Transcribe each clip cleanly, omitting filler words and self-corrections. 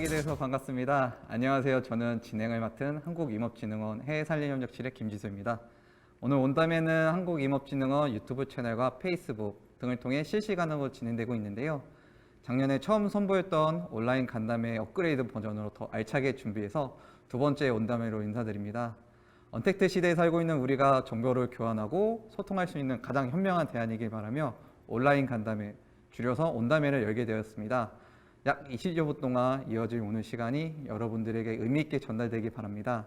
만나게 돼서 반갑습니다. 안녕하세요. 저는 진행을 맡은 한국임업진흥원 해외산림협력실의 김지수입니다. 오늘 온담회는 한국임업진흥원 유튜브 채널과 페이스북 등을 통해 실시간으로 진행되고 있는데요. 작년에 처음 선보였던 온라인 간담회 업그레이드 버전으로 더 알차게 준비해서 두 번째 온담회로 인사드립니다. 언택트 시대에 살고 있는 우리가 정보를 교환하고 소통할 수 있는 가장 현명한 대안이길 바라며 온라인 간담회, 줄여서 온담회를 열게 되었습니다. 약 20여 분 동안 이어질 오늘 시간이 여러분들에게 의미 있게 전달되길 바랍니다.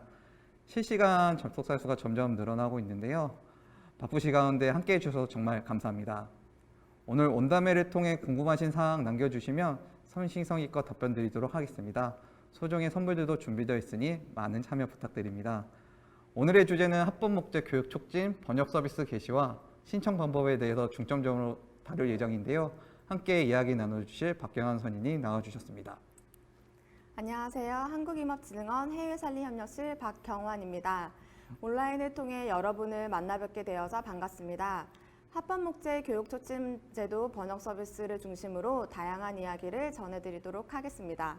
실시간 접속자 수가 점점 늘어나고 있는데요. 바쁘시 가운데 함께해 주셔서 정말 감사합니다. 오늘 온담회를 통해 궁금하신 사항 남겨주시면 성심성의껏 답변 드리도록 하겠습니다. 소정의 선물들도 준비되어 있으니 많은 참여 부탁드립니다. 오늘의 주제는 합법 목적 교육 촉진 번역 서비스 개시와 신청 방법에 대해서 중점적으로 다룰 예정인데요. 함께 이야기 나눠주실 박경환 선임이 나와주셨습니다. 안녕하세요. 한국임업진흥원 해외산림협력실 박경환입니다. 온라인을 통해 여러분을 만나뵙게 되어서 반갑습니다. 합법목재 교육촉진제도 번역 서비스를 중심으로 다양한 이야기를 전해드리도록 하겠습니다.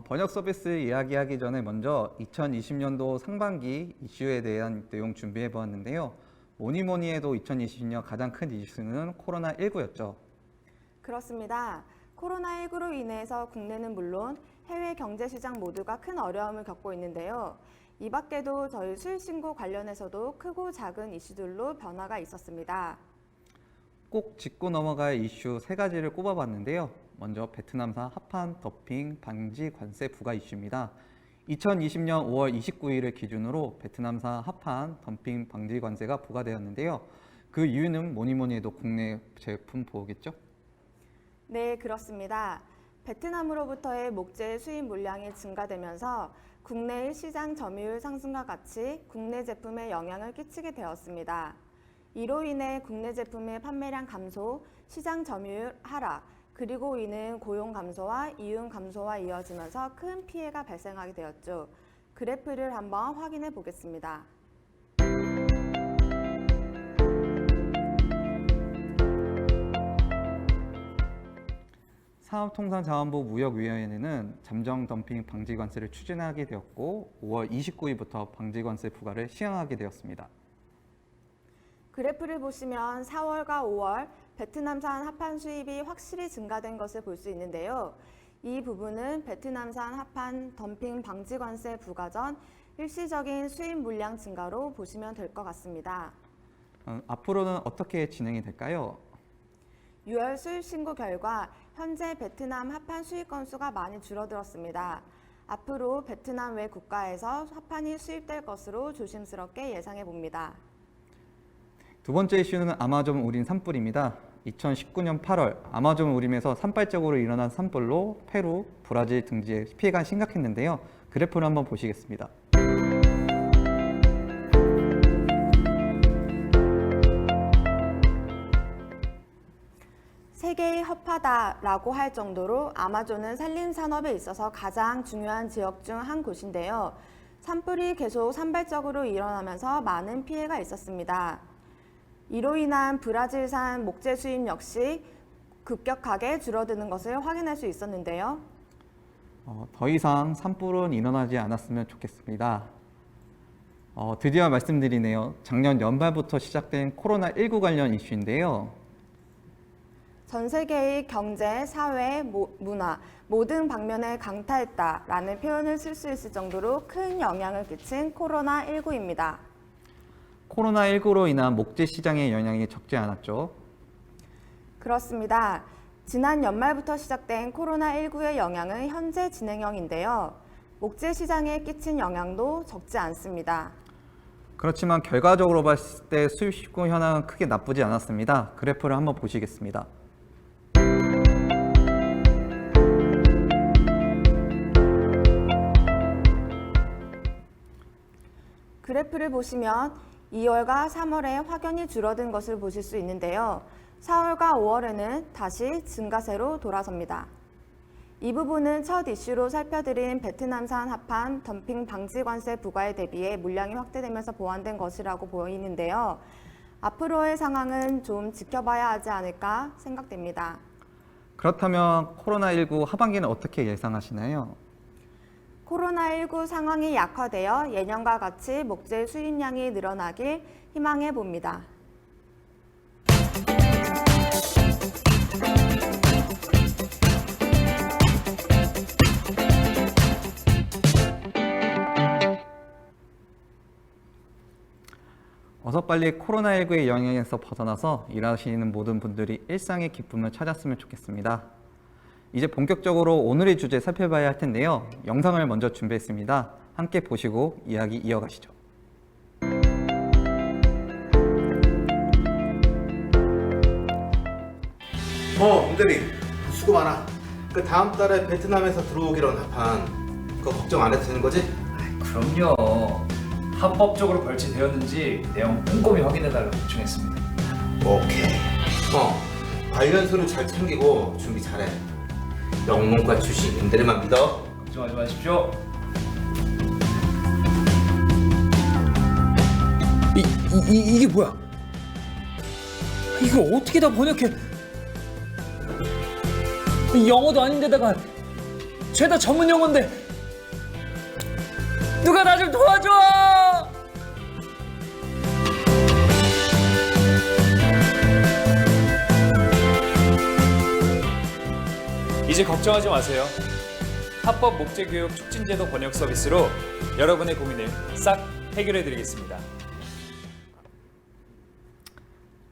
번역 서비스 이야기하기 전에 먼저 2020년도 상반기 이슈에 대한 내용 준비해 보았는데요. 뭐니 해도 2020년 가장 큰 이슈는 코로나19였죠. 그렇습니다. 코로나19로 인해서 국내는 물론 해외 경제시장 모두가 큰 어려움을 겪고 있는데요. 이 밖에도 저희 수익신고 관련해서도 크고 작은 이슈들로 변화가 있었습니다. 꼭 짚고 넘어갈 이슈 세 가지를 꼽아봤는데요. 먼저 베트남산 합판 더핑 방지 관세 부과 이슈입니다. 2020년 5월 29일을 기준으로 베트남산 합판 덤핑 방지 관세가 부과되었는데요. 그 이유는 뭐니 해도 국내 제품 보호겠죠? 네, 그렇습니다. 베트남으로부터의 목재 수입 물량이 증가되면서 국내의 시장 점유율 상승과 같이 국내 제품에 영향을 끼치게 되었습니다. 이로 인해 국내 제품의 판매량 감소, 시장 점유율 하락, 그리고 이는 고용 감소와 이윤 감소와 이어지면서 큰 피해가 발생하게 되었죠. 그래프를 한번 확인해 보겠습니다. 산업통상자원부 무역위원회는 잠정 덤핑 방지 관세를 추진하게 되었고 5월 29일부터 방지 관세 부과를 시행하게 되었습니다. 그래프를 보시면 4월과 5월 베트남산 합판 수입이 확실히 증가된 것을 볼 수 있는데요. 이 부분은 베트남산 합판 덤핑 방지 관세 부과 전 일시적인 수입 물량 증가로 보시면 될 것 같습니다. 앞으로는 어떻게 진행이 될까요? 6월 수입 신고 결과 현재 베트남 합판 수입 건수가 많이 줄어들었습니다. 앞으로 베트남 외 국가에서 합판이 수입될 것으로 조심스럽게 예상해 봅니다. 두 번째 이슈는 아마존 우림 산불입니다. 2019년 8월 아마존 우림에서 산발적으로 일어난 산불로 페루, 브라질 등지에 피해가 심각했는데요. 그래프를 한번 보시겠습니다. 세계의 허파다라고 할 정도로 아마존은 산림산업에 있어서 가장 중요한 지역 중 한 곳인데요. 산불이 계속 산발적으로 일어나면서 많은 피해가 있었습니다. 이로 인한 브라질산 목재 수입 역시 급격하게 줄어드는 것을 확인할 수 있었는데요. 더 이상 산불은 일어나지 않았으면 좋겠습니다. 드디어 말씀드리네요. 작년 연말부터 시작된 코로나19 관련 이슈인데요. 전 세계의 경제, 사회, 문화 모든 방면에 강타했다라는 표현을 쓸 수 있을 정도로 큰 영향을 끼친 코로나19입니다. 코로나19로 인한 목재 시장의 영향이 적지 않았죠. 그렇습니다. 지난 연말부터 시작된 코로나19의 영향은 현재 진행형인데요. 목재 시장에 끼친 영향도 적지 않습니다. 그렇지만 결과적으로 봤을 때 수입 신고 현황은 크게 나쁘지 않았습니다. 그래프를 한번 보시겠습니다. 그래프를 보시면 2월과 3월에 확연히 줄어든 것을 보실 수 있는데요. 4월과 5월에는 다시 증가세로 돌아섭니다. 이 부분은 첫 이슈로 살펴드린 베트남산 합판 덤핑 방지 관세 부과에 대비해 물량이 확대되면서 보완된 것이라고 보이는데요. 앞으로의 상황은 좀 지켜봐야 하지 않을까 생각됩니다. 그렇다면 코로나19 하반기는 어떻게 예상하시나요? 코로나19 상황이 약화되어 예년과 같이 목재 수입량이 늘어나길 희망해 봅니다. 어서 빨리 코로나19의 영향에서 벗어나서 일하시는 모든 분들이 일상의 기쁨을 찾았으면 좋겠습니다. 이제 본격적으로 오늘의 주제 살펴봐야 할 텐데요. 영상을 먼저 준비했습니다. 함께 보시고 이야기 이어가시죠. 홍대리 수고 많아. 그 다음 달에 베트남에서 들어오기로 한 합판 그거 걱정 안 해도 되는 거지? 그럼요. 합법적으로 벌치되었는지 내용 꼼꼼히 확인해달라고 요청했습니다. 오케이. 관련 서류 잘 챙기고 준비 잘해. 영문과 출신 임대리만 믿어. 걱정하지 마십시오. 이게 뭐야? 이거 어떻게 다 번역해? 영어도 아닌데다가 죄다 전문 용어인데 누가 나 좀 도와줘! 이제 걱정하지 마세요. 합법 목재교육 촉진제도 번역 서비스로 여러분의 고민을 싹 해결해드리겠습니다.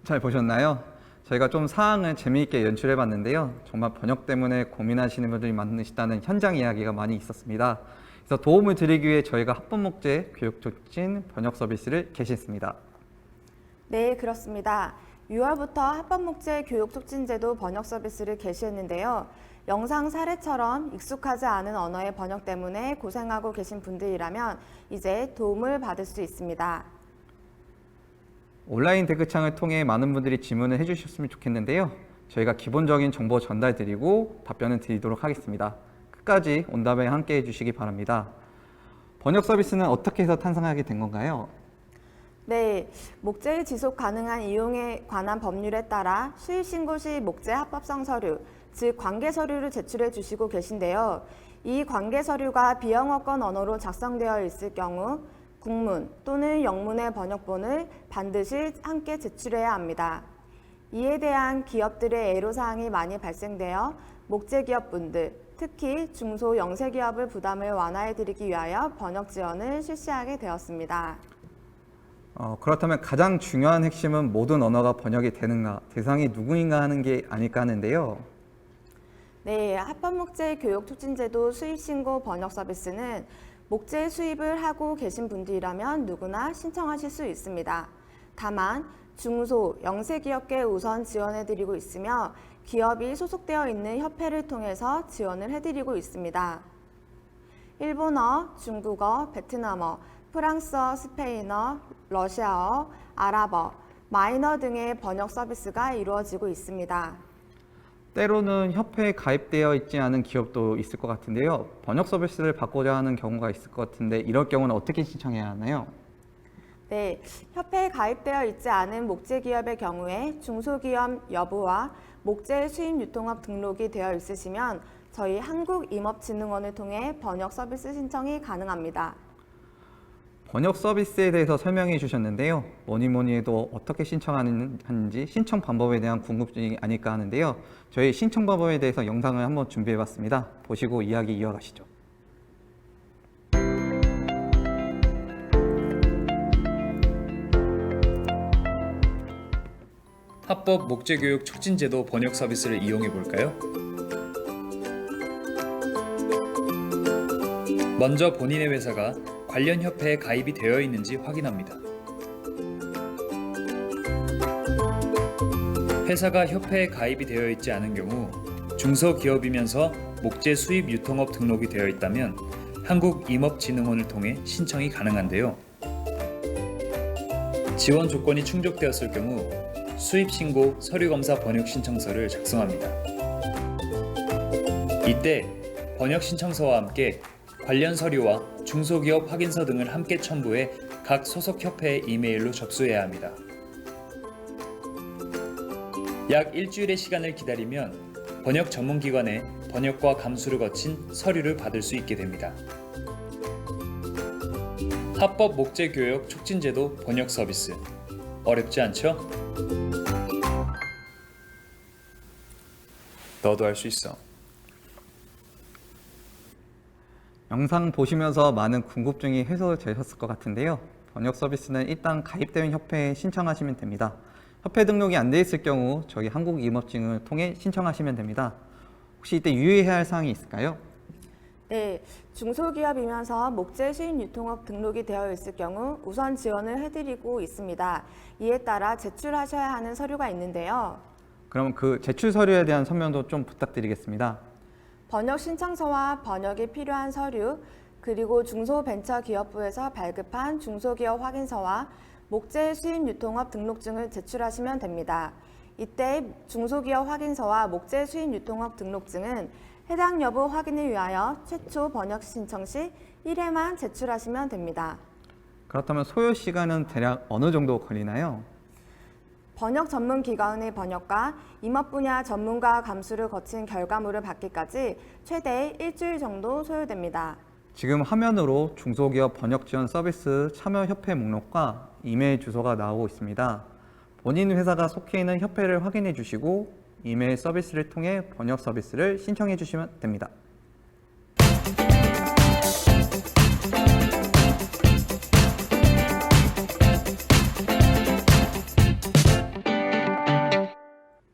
잘 보셨나요? 저희가 좀 사항을 재미있게 연출해봤는데요. 정말 번역 때문에 고민하시는 분들이 많으시다는 현장 이야기가 많이 있었습니다. 그래서 도움을 드리기 위해 저희가 합법목재 교육촉진 번역 서비스를 개시했습니다. 네, 그렇습니다. 6월부터 합법목재 교육촉진제도 번역 서비스를 개시했는데요. 영상 사례처럼 익숙하지 않은 언어의 번역 때문에 고생하고 계신 분들이라면 이제 도움을 받을 수 있습니다. 온라인 댓글창을 통해 많은 분들이 질문을 해주셨으면 좋겠는데요. 저희가 기본적인 정보 전달드리고 답변을 드리도록 하겠습니다. 끝까지 온답에 함께 해주시기 바랍니다. 번역 서비스는 어떻게 해서 탄생하게 된 건가요? 네, 목재의 지속 가능한 이용에 관한 법률에 따라 수입신고 시 목재 합법성 서류, 즉 관계 서류를 제출해 주시고 계신데요. 이 관계 서류가 비영어권 언어로 작성되어 있을 경우 국문 또는 영문의 번역본을 반드시 함께 제출해야 합니다. 이에 대한 기업들의 애로사항이 많이 발생되어 목재기업분들, 특히 중소 영세기업의 부담을 완화해드리기 위하여 번역 지원을 실시하게 되었습니다. 그렇다면 가장 중요한 핵심은 모든 언어가 번역이 되는가, 대상이 누구인가 하는 게 아닐까 하는데요. 네, 합법목재 교육촉진제도 수입신고 번역 서비스는 목재 수입을 하고 계신 분들이라면 누구나 신청하실 수 있습니다. 다만 중소, 영세기업계 우선 지원해드리고 있으며 기업이 소속되어 있는 협회를 통해서 지원을 해드리고 있습니다. 일본어, 중국어, 베트남어, 프랑스어, 스페인어, 러시아어, 아랍어, 마이너 등의 번역 서비스가 이루어지고 있습니다. 때로는 협회에 가입되어 있지 않은 기업도 있을 것 같은데요. 번역 서비스를 받고자 하는 경우가 있을 것 같은데 이럴 경우는 어떻게 신청해야 하나요? 네, 협회에 가입되어 있지 않은 목재기업의 경우에 중소기업 여부와 목재 수입 유통업 등록이 되어 있으시면 저희 한국임업진흥원을 통해 번역 서비스 신청이 가능합니다. 번역 서비스에 대해서 설명해 주셨는데요. 뭐니 해도 어떻게 신청하는지 신청 방법에 대한 궁금증이 아닐까 하는데요. 저희 신청 방법에 대해서 영상을 한번 준비해 봤습니다. 보시고 이야기 이어가시죠. 합법 목재교육 촉진제도 번역 서비스를 이용해 볼까요? 먼저 본인의 회사가 관련 협회에 가입이 되어 있는지 확인합니다. 회사가 협회에 가입이 되어 있지 않은 경우 중소기업이면서 목재 수입 유통업 등록이 되어 있다면 한국임업진흥원을 통해 신청이 가능한데요. 지원 조건이 충족되었을 경우 수입신고 서류검사 번역 신청서를 작성합니다. 이때 번역 신청서와 함께 관련 서류와 중소기업 확인서 등을 함께 첨부해 각 소속 협회에 이메일로 접수해야 합니다. 약 일주일의 시간을 기다리면 번역 전문기관에 번역과 감수를 거친 서류를 받을 수 있게 됩니다. 합법 목재 교역 촉진제도 번역 서비스. 어렵지 않죠? 너도 할 수 있어. 영상 보시면서 많은 궁금증이 해소되셨을 것 같은데요. 번역 서비스는 일단 가입된 협회에 신청하시면 됩니다. 협회 등록이 안 돼 있을 경우 저희 한국임업증을 통해 신청하시면 됩니다. 혹시 이때 유의해야 할 사항이 있을까요? 네, 중소기업이면서 목재 수입 유통업 등록이 되어 있을 경우 우선 지원을 해드리고 있습니다. 이에 따라 제출하셔야 하는 서류가 있는데요. 그럼 그 제출 서류에 대한 설명도 좀 부탁드리겠습니다. 번역 신청서와 번역에 필요한 서류, 그리고 중소벤처기업부에서 발급한 중소기업 확인서와 목재 수입 유통업 등록증을 제출하시면 됩니다. 이때 중소기업 확인서와 목재 수입 유통업 등록증은 해당 여부 확인을 위하여 최초 번역 신청 시 1회만 제출하시면 됩니다. 그렇다면 소요 시간은 대략 어느 정도 걸리나요? 번역 전문 기관의 번역과 임업 분야 전문가 감수를 거친 결과물을 받기까지 최대 일주일 정도 소요됩니다. 지금 화면으로 중소기업 번역 지원 서비스 참여협회 목록과 이메일 주소가 나오고 있습니다. 본인 회사가 속해 있는 협회를 확인해 주시고 이메일 서비스를 통해 번역 서비스를 신청해 주시면 됩니다.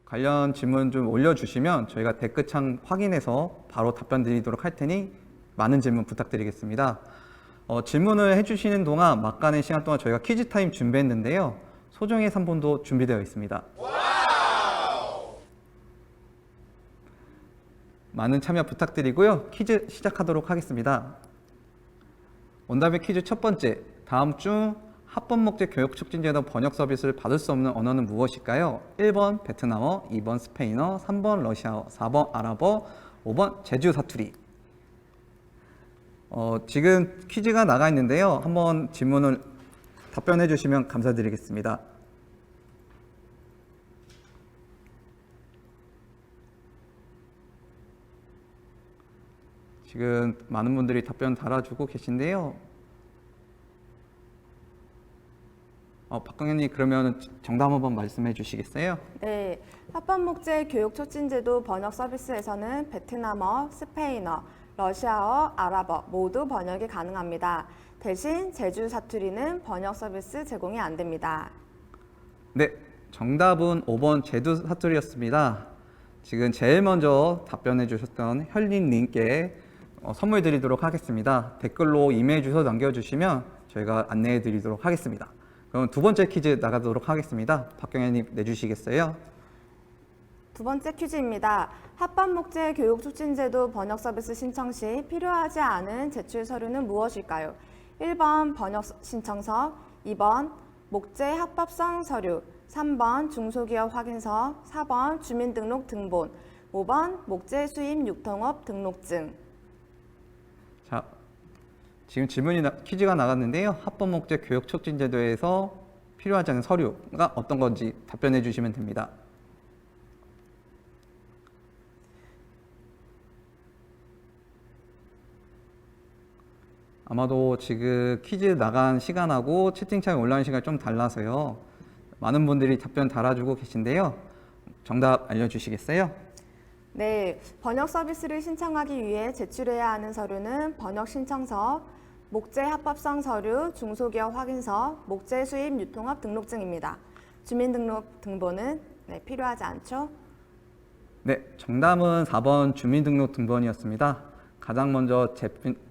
관련 질문 좀 올려주시면 저희가 댓글창 확인해서 바로 답변 드리도록 할 테니 많은 질문 부탁드리겠습니다. 질문을 해주시는 동안 막간의 시간 동안 저희가 퀴즈 타임 준비했는데요. 소정의 3분도 준비되어 있습니다. 많은 참여 부탁드리고요. 퀴즈 시작하도록 하겠습니다. 온답의 퀴즈 첫 번째, 다음 중 합법 목재 교육 촉진제도 번역 서비스를 받을 수 없는 언어는 무엇일까요? 1번 베트남어, 2번 스페인어, 3번 러시아어, 4번 아랍어, 5번 제주 사투리. 지금 퀴즈가 나가 있는데요. 한번 질문을 답변해 주시면 감사드리겠습니다. 지금 많은 분들이 답변 달아주고 계신데요. 박광현님 그러면 정답 한번 말씀해 주시겠어요? 네, 합법 목재 교육 촉진제도 번역 서비스에서는 베트남어, 스페인어, 러시아어, 아랍어 모두 번역이 가능합니다. 대신 제주 사투리는 번역 서비스 제공이 안 됩니다. 네, 정답은 5번 제주 사투리였습니다. 지금 제일 먼저 답변해 주셨던 현린님께 선물 드리도록 하겠습니다. 댓글로 이메일 주소 남겨주시면 저희가 안내해 드리도록 하겠습니다. 그럼 두 번째 퀴즈 나가도록 하겠습니다. 박경현님 내주시겠어요? 두 번째 퀴즈입니다. 합법 목재 교육 촉진제도 번역 서비스 신청 시 필요하지 않은 제출 서류는 무엇일까요? 1번 번역 신청서, 2번 목재 합법성 서류, 3번 중소기업 확인서, 4번 주민등록 등본, 5번 목재 수입 유통업 등록증. 자, 지금 퀴즈가 나갔는데요. 합법 목재 교육 촉진제도에서 필요하지 않은 서류가 어떤 건지 답변해 주시면 됩니다. 아마도 지금 퀴즈 나간 시간하고 채팅창에 올라온 시간이 좀 달라서요. 많은 분들이 답변 달아주고 계신데요. 정답 알려주시겠어요? 네, 번역 서비스를 신청하기 위해 제출해야 하는 서류는 번역 신청서, 목재 합법성 서류, 중소기업 확인서, 목재 수입 유통업 등록증입니다. 주민등록 등본은 필요하지 않죠? 네, 정답은 4번 주민등록 등본이었습니다. 가장 먼저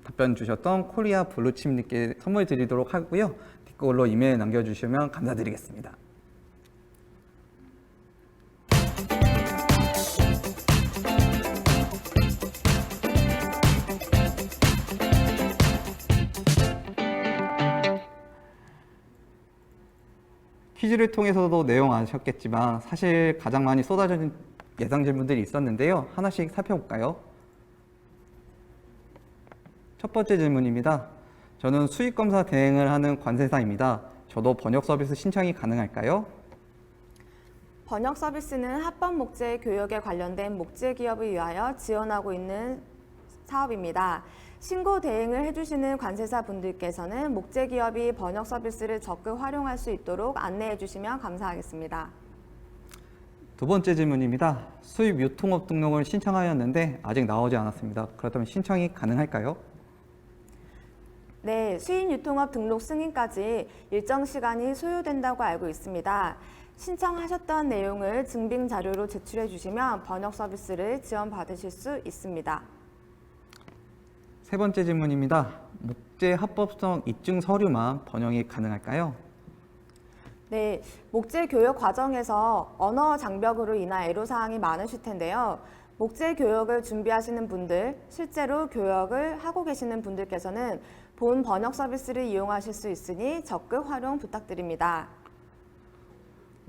답변 주셨던 코리아 블루칩님께 선물 드리도록 하고요. 댓글로 이메일 남겨주시면 감사드리겠습니다. 퀴즈를 통해서도 내용 아셨겠지만 사실 가장 많이 쏟아진 예상 질문들이 있었는데요. 하나씩 살펴볼까요? 첫 번째 질문입니다. 저는 수익검사 대행을 하는 관세사입니다. 저도 번역 서비스 신청이 가능할까요? 번역 서비스는 합법 목재 교육에 관련된 목재 기업을 위하여 지원하고 있는 사업입니다. 신고 대행을 해주시는 관세사 분들께서는 목재 기업이 번역 서비스를 적극 활용할 수 있도록 안내해 주시면 감사하겠습니다. 두 번째 질문입니다. 수입 유통업 등록을 신청하였는데 아직 나오지 않았습니다. 그렇다면 신청이 가능할까요? 네, 수입 유통업 등록 승인까지 일정 시간이 소요된다고 알고 있습니다. 신청하셨던 내용을 증빙 자료로 제출해 주시면 번역 서비스를 지원받으실 수 있습니다. 세 번째 질문입니다. 목재 합법성 입증 서류만 번역이 가능할까요? 네, 목재 교육 과정에서 언어 장벽으로 인한 애로사항이 많으실 텐데요. 목재 교육을 준비하시는 분들, 실제로 교육을 하고 계시는 분들께서는 본 번역 서비스를 이용하실 수 있으니 적극 활용 부탁드립니다.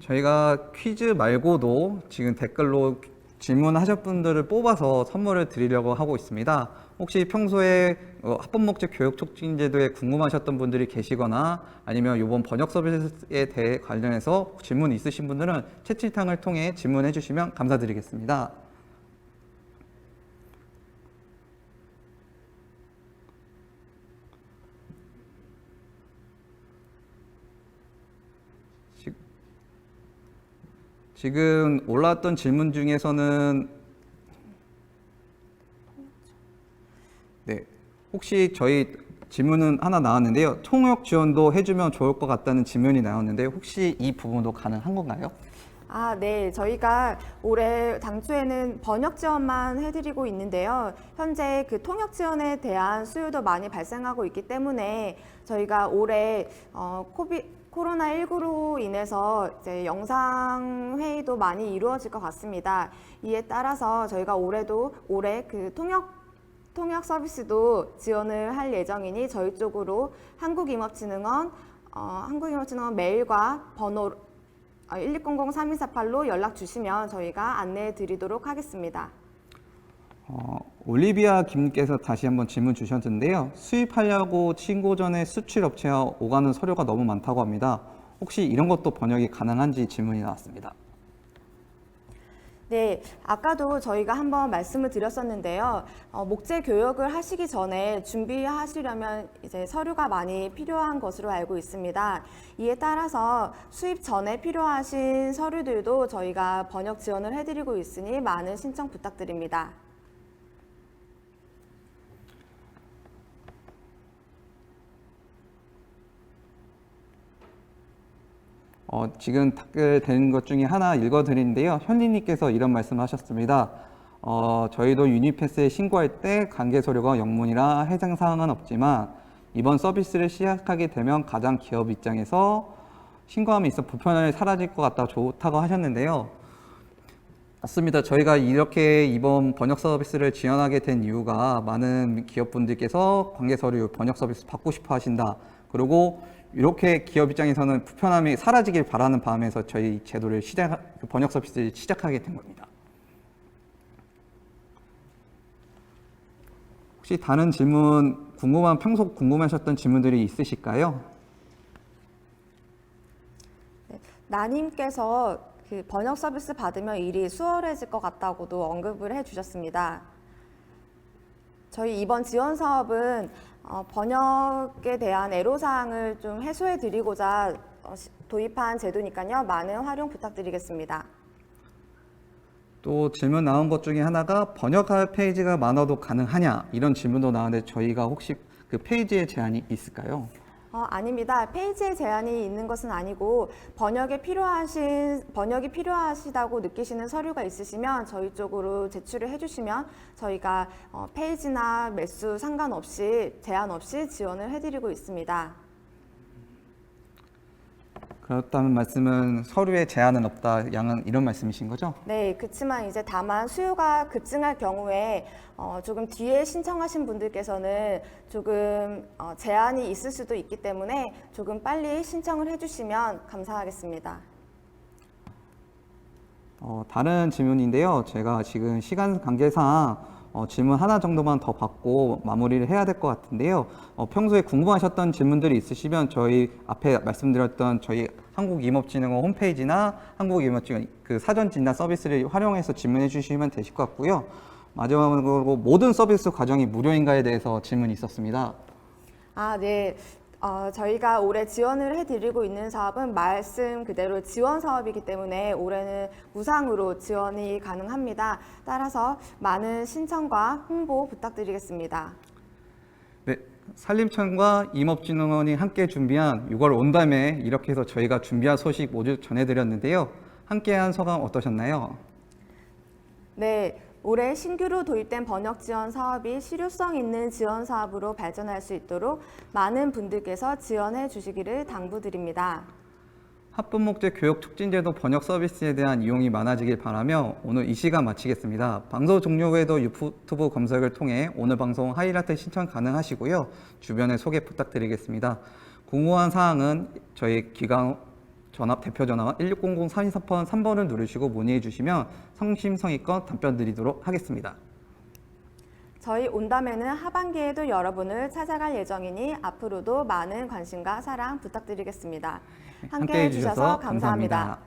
저희가 퀴즈 말고도 지금 댓글로 질문하셨 분들을 뽑아서 선물을 드리려고 하고 있습니다. 혹시 평소에 합법목재 교육촉진제도에 궁금하셨던 분들이 계시거나 아니면 이번 번역 서비스에 대해 관련해서 질문 있으신 분들은 채팅창을 통해 질문해 주시면 감사드리겠습니다. 지금 올라왔던 질문 중에서는 네, 혹시 저희 질문은 하나 나왔는데요. 통역 지원도 해주면 좋을 것 같다는 질문이 나왔는데 혹시 이 부분도 가능한 건가요? 네. 저희가 올해 당초에는 번역 지원만 해드리고 있는데요. 현재 그 통역 지원에 대한 수요도 많이 발생하고 있기 때문에 저희가 올해 코로나19로 인해서 이제 영상 회의도 많이 이루어질 것 같습니다. 이에 따라서 저희가 올해 그 통역 서비스도 지원을 할 예정이니 저희 쪽으로 한국임업진흥원 메일과 번호 1200-3248로 연락 주시면 저희가 안내해 드리도록 하겠습니다. 올리비아 김께서 다시 한번 질문 주셨는데요. 수입하려고 신고 전에 수출 업체와 오가는 서류가 너무 많다고 합니다. 혹시 이런 것도 번역이 가능한지 질문이 나왔습니다. 네, 아까도 저희가 한번 말씀을 드렸었는데요. 목재 교육을 하시기 전에 준비하시려면 이제 서류가 많이 필요한 것으로 알고 있습니다. 이에 따라서 수입 전에 필요하신 서류들도 저희가 번역 지원을 해드리고 있으니 많은 신청 부탁드립니다. 지금 댓글 되는 것 중에 하나 읽어드리는데요. 현리님께서 이런 말씀을 하셨습니다. 저희도 유니패스에 신고할 때 관계 서류가 영문이라 해당 사항은 없지만 이번 서비스를 시작하게 되면 가장 기업 입장에서 신고함에 있어 불편함이 사라질 것 같다 좋다고 하셨는데요. 맞습니다. 저희가 이렇게 이번 번역 서비스를 지원하게 된 이유가 많은 기업분들께서 관계 서류 번역 서비스 받고 싶어 하신다. 그리고 이렇게 기업 입장에서는 불편함이 사라지길 바라는 바람에서 저희 제도를 번역 서비스를 시작하게 된 겁니다. 혹시 다른 질문, 평소 궁금하셨던 질문들이 있으실까요? 네, 나님께서 그 번역 서비스 받으면 일이 수월해질 것 같다고도 언급을 해주셨습니다. 저희 이번 지원 사업은 번역에 대한 애로사항을 좀 해소해 드리고자 도입한 제도니까요. 많은 활용 부탁드리겠습니다. 또 질문 나온 것 중에 하나가 번역할 페이지가 많아도 가능하냐 이런 질문도 나왔는데 저희가 혹시 그 페이지에 제한이 있을까요? 아닙니다. 페이지에 제한이 있는 것은 아니고 번역이 필요하시다고 느끼시는 서류가 있으시면 저희 쪽으로 제출을 해주시면 저희가 페이지나 매수 상관없이 제한 없이 지원을 해드리고 있습니다. 그렇다는 말씀은 서류에 제한은 없다, 양은 이런 말씀이신 거죠? 네, 그렇지만 이제 다만 수요가 급증할 경우에 조금 뒤에 신청하신 분들께서는 조금 제한이 있을 수도 있기 때문에 조금 빨리 신청을 해주시면 감사하겠습니다. 다른 질문인데요. 제가 지금 시간 관계상 질문 하나 정도만 더 받고 마무리를 해야 될 것 같은데요. 평소에 궁금하셨던 질문들이 있으시면 저희 앞에 말씀드렸던 저희 한국임업진흥원 홈페이지나 한국임업진흥원 그 사전 진단 서비스를 활용해서 질문해 주시면 되실 것 같고요. 마지막으로 모든 서비스 과정이 무료인가에 대해서 질문이 있었습니다. 네. 저희가 올해 지원을 해드리고 있는 사업은 말씀 그대로 지원 사업이기 때문에 올해는 무상으로 지원이 가능합니다. 따라서 많은 신청과 홍보 부탁드리겠습니다. 네, 산림청과 임업진흥원이 함께 준비한 6월 온담회 이렇게 해서 저희가 준비한 소식 모두 전해드렸는데요. 함께한 소감 어떠셨나요? 네. 올해 신규로 도입된 번역 지원 사업이 실효성 있는 지원 사업으로 발전할 수 있도록 많은 분들께서 지원해 주시기를 당부드립니다. 합본 목적 교육 촉진제도 번역 서비스에 대한 이용이 많아지길 바라며 오늘 이 시간 마치겠습니다. 방송 종료 후에도 유튜브 검색을 통해 오늘 방송 하이라이트 신청 가능하시고요. 주변에 소개 부탁드리겠습니다. 궁금한 사항은 저희 기관 대표 전화 1600-3243번을 누르시고 문의해 주시면 성심성의껏 답변 드리도록 하겠습니다. 저희 온담회는 하반기에도 여러분을 찾아갈 예정이니 앞으로도 많은 관심과 사랑 부탁드리겠습니다. 함께해 주셔서 감사합니다.